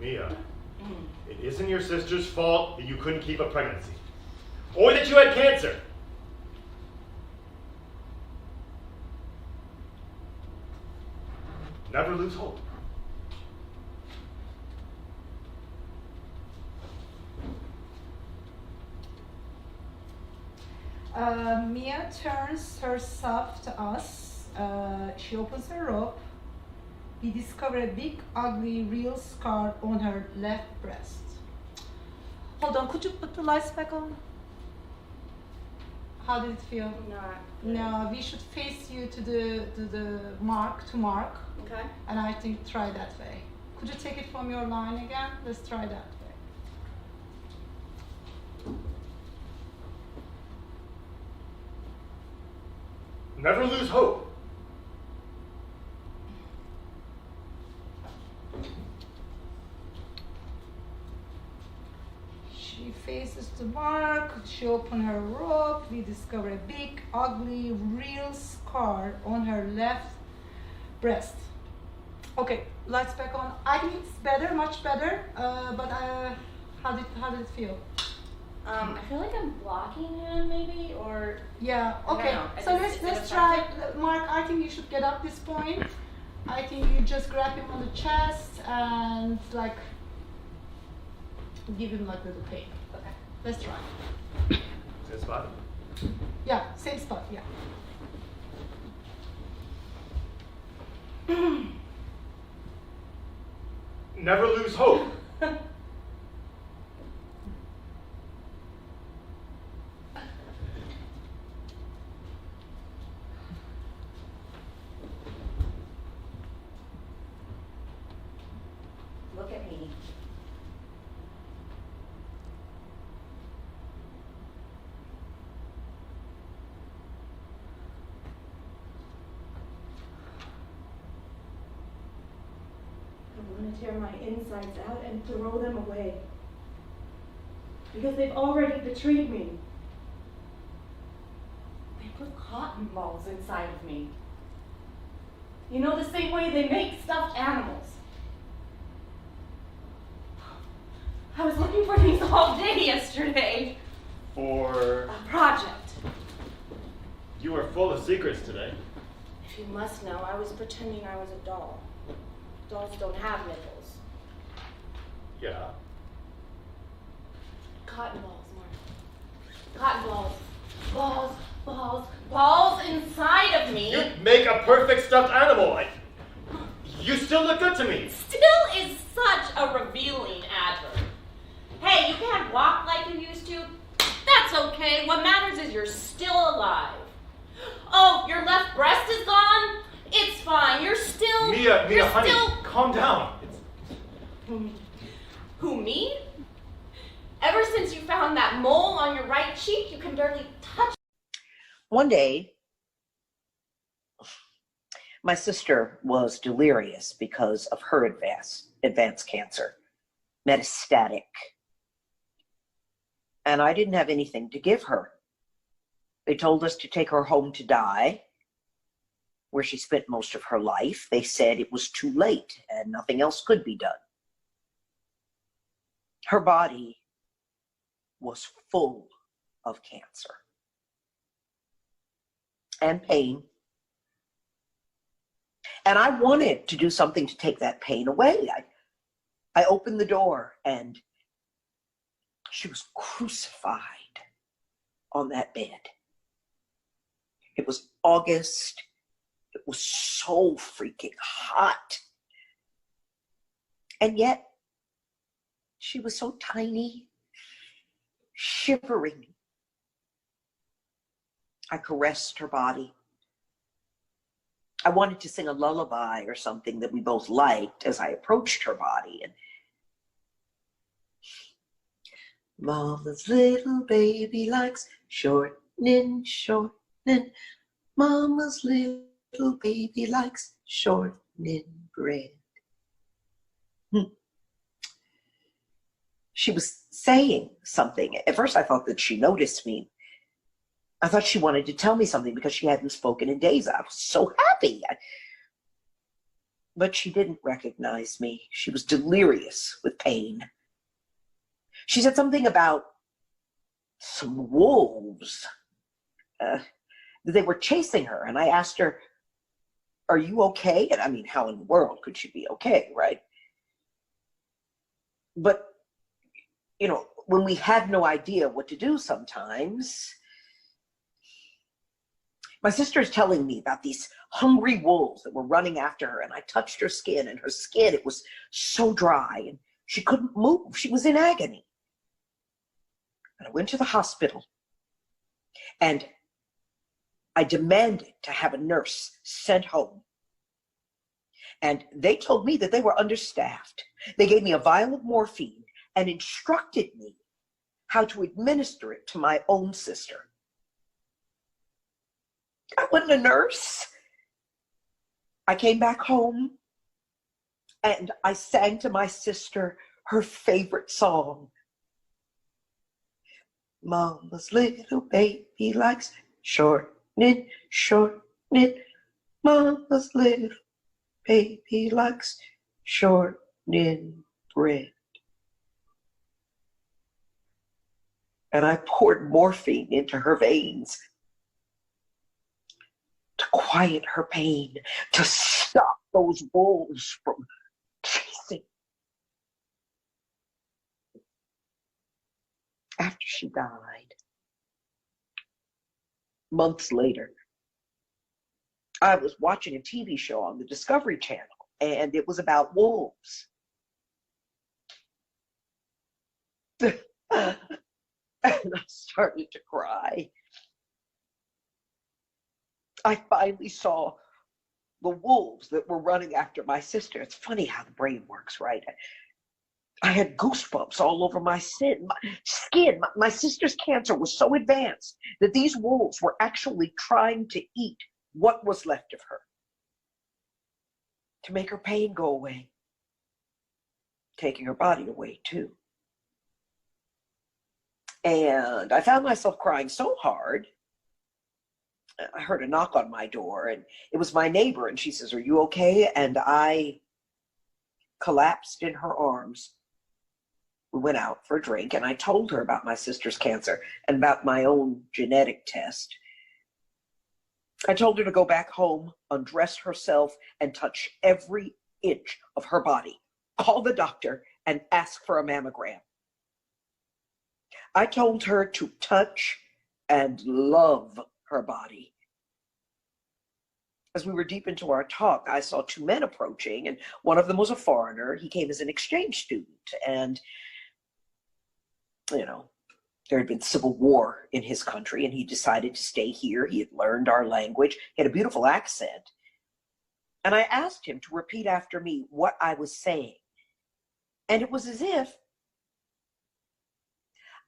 Mia, it isn't your sister's fault that you couldn't keep a pregnancy. Or that you had cancer. Never lose hope. Mia turns herself to us. She opens her robe. We discover a big, ugly, real scar on her left breast. Hold on, could you put the lights back on? How did it feel? No, we should face you to the mark. Okay. And I think try that way. Could you take it from your line again? Let's try that way. Never lose hope. She faces the mark, she opens her robe, we discover a big, ugly, real scar on her left breast. Okay, lights back on. I think it's better, much better, but how did it feel? I feel like I'm blocking him maybe, or... Yeah, okay, so let's try, Mark, I think you should get up this point. I think you just grab him on the chest and like, give him like a little pain. Okay. Let's try. Same spot? Yeah, same spot, yeah. Never lose hope. Look at me. I want to tear my insides out and throw them away. Because they've already betrayed me. They put cotton balls inside of me. You know, the same way they make stuffed animals. I was looking for these all day yesterday. For... A project. You are full of secrets today. If you must know, I was pretending I was a doll. Dolls don't have nipples. Yeah. Cotton balls, Mark. Cotton balls. Balls, balls, balls inside of me. You make a perfect stuffed animal. You still look good to me. Still is such a revealing adverb. Hey, you can't walk like you used to. That's okay. What matters is you're still alive. Oh, your left breast is gone? It's fine. You're still... Mia, honey, still... calm down. Who, me? Ever since you found that mole on your right cheek, you can barely touch. One day, my sister was delirious because of her advanced cancer, metastatic. And I didn't have anything to give her. They told us to take her home to die, where she spent most of her life. They said it was too late and nothing else could be done. Her body was full of cancer and pain. And I wanted to do something to take that pain away. I opened the door and she was crucified on that bed. It was August. It was so freaking hot. And yet, she was so tiny, shivering. I caressed her body. I wanted to sing a lullaby or something that we both liked as I approached her body. And Mama's little baby likes shortening, shortening. Mama's little baby likes shortening bread. She was saying something. At first I thought that she noticed me. I thought she wanted to tell me something because she hadn't spoken in days. I was so happy. But she didn't recognize me. She was delirious with pain. She said something about some wolves. They were chasing her, and I asked her, "Are you okay?" And I mean, how in the world could she be okay, right? But, you know, when we have no idea what to do sometimes, my sister's telling me about these hungry wolves that were running after her, and I touched her skin, and her skin, it was so dry, and she couldn't move. She was in agony. And I went to the hospital, and I demanded to have a nurse sent home. And they told me that they were understaffed. They gave me a vial of morphine and instructed me how to administer it to my own sister. I wasn't a nurse. I came back home and I sang to my sister her favorite song. Mama's little baby likes short knit, short knit. Mama's little baby likes short knit bread. And I poured morphine into her veins to quiet her pain, to stop those wolves from chasing. After she died, months later, I was watching a TV show on the Discovery Channel, and it was about wolves. And I started to cry. I finally saw the wolves that were running after my sister. It's funny how the brain works, right? I had goosebumps all over my skin. My sister's cancer was so advanced that these wolves were actually trying to eat what was left of her to make her pain go away, taking her body away too. And I found myself crying so hard. I heard a knock on my door, and it was my neighbor, and she says, "Are you okay?" And I collapsed in her arms. We went out for a drink, and I told her about my sister's cancer and about my own genetic test. I told her to go back home, undress herself, and touch every inch of her body. Call the doctor and ask for a mammogram. I told her to touch and love her body. As we were deep into our talk, I saw two men approaching, and one of them was a foreigner. He came as an exchange student, and, you know, there had been civil war in his country, and he decided to stay here. He had learned our language. He had a beautiful accent. And I asked him to repeat after me what I was saying. And it was as if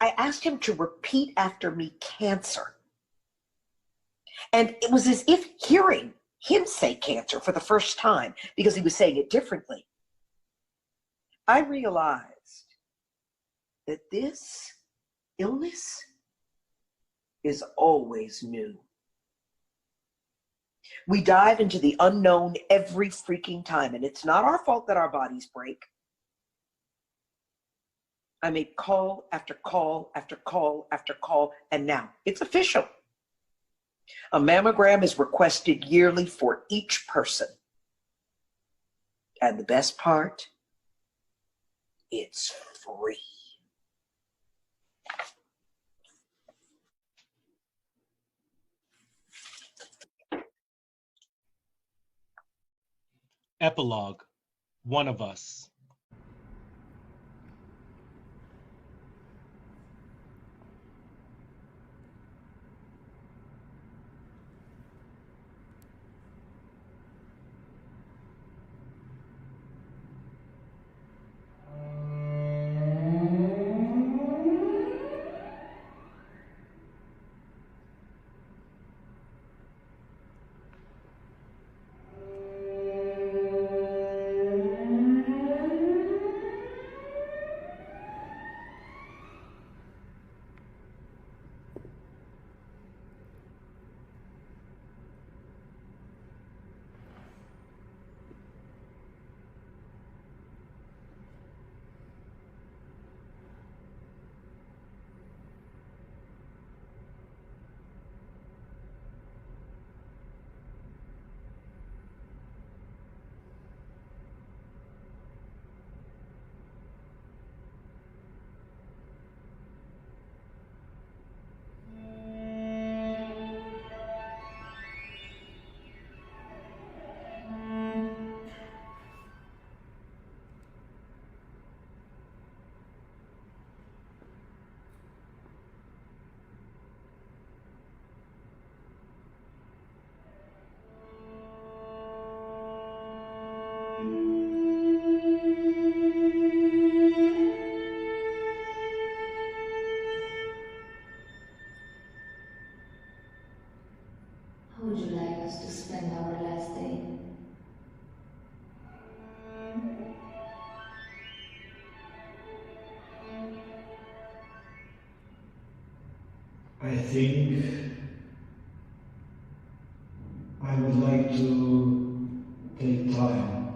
I asked him to repeat after me cancer. And it was as if hearing him say cancer for the first time, because he was saying it differently, I realized that this illness is always new. We dive into the unknown every freaking time, and it's not our fault that our bodies break. I made call after call after call after call, and now it's official. A mammogram is requested yearly for each person. And the best part, it's free. Epilogue, One of Us. I think I would like to take time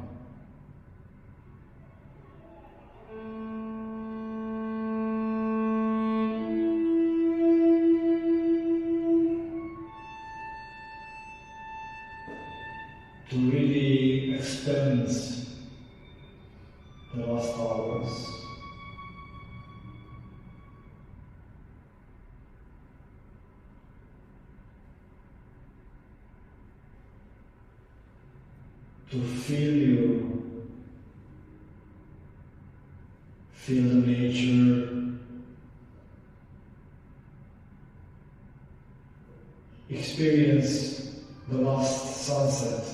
to really experience the last hours. To feel you, feel the nature, experience the last sunset.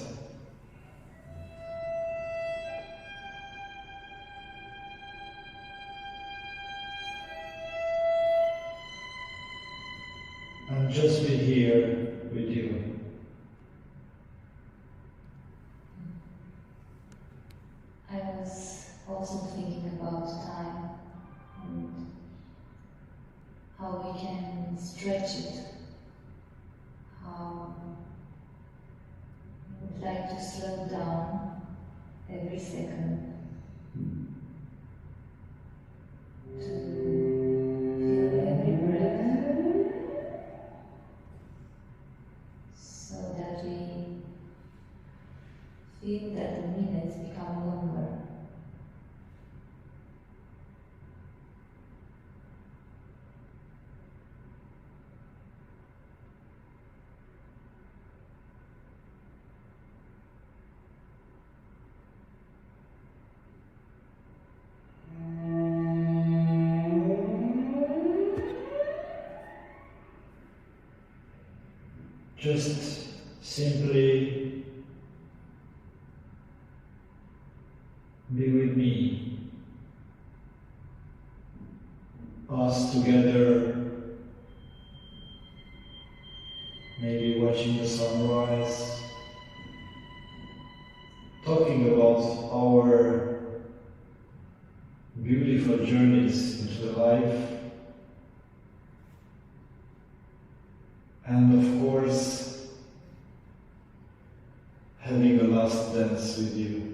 And just be here with you. I was also thinking about time and how we can stretch it, how we would like to slow down every second to feel every breath so that we feel that the minutes become longer. Just simply be with me. Us together, maybe watching the sunrise, talking about our beautiful journeys into life, and of course, having a last dance with you.